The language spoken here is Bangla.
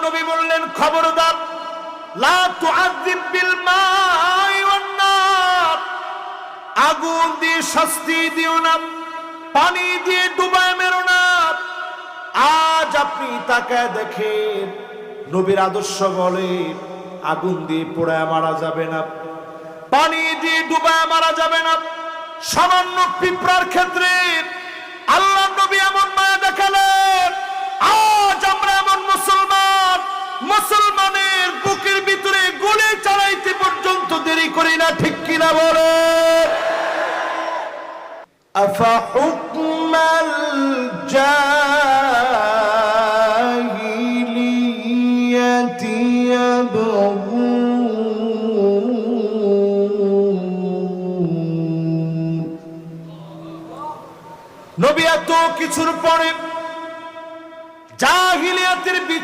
নবী বললেন, খবরদার, লা তুআযিব বিল মাই ওয়ান নার, আগুন দিয়ে শাস্তি দিও না, পানি দিয়ে ডুবায় মেরো না। আজ আপনি তাকায় দেখেন, নবীর আদর্শ বলে আগুন দিয়ে পোড়ায় মারা যাবে না, পানি দিয়ে ডুবায় মারা যাবে না। সামান্য পিঁপড়ার ক্ষেত্রে আল্লাহ নবী এমন মায়া দেখালেন। আজ আমরা এমন মুসলমান, মুসলমানের বুকের ভিতরে গুলি চালাইতে পর্যন্ত দেরি করি না, ঠিক কিনা বলে? আফা হুকমাল জাহিলিয়াতি ইয়াবগুন। নবী এত কিছুর পরে জাহিলিয়াতের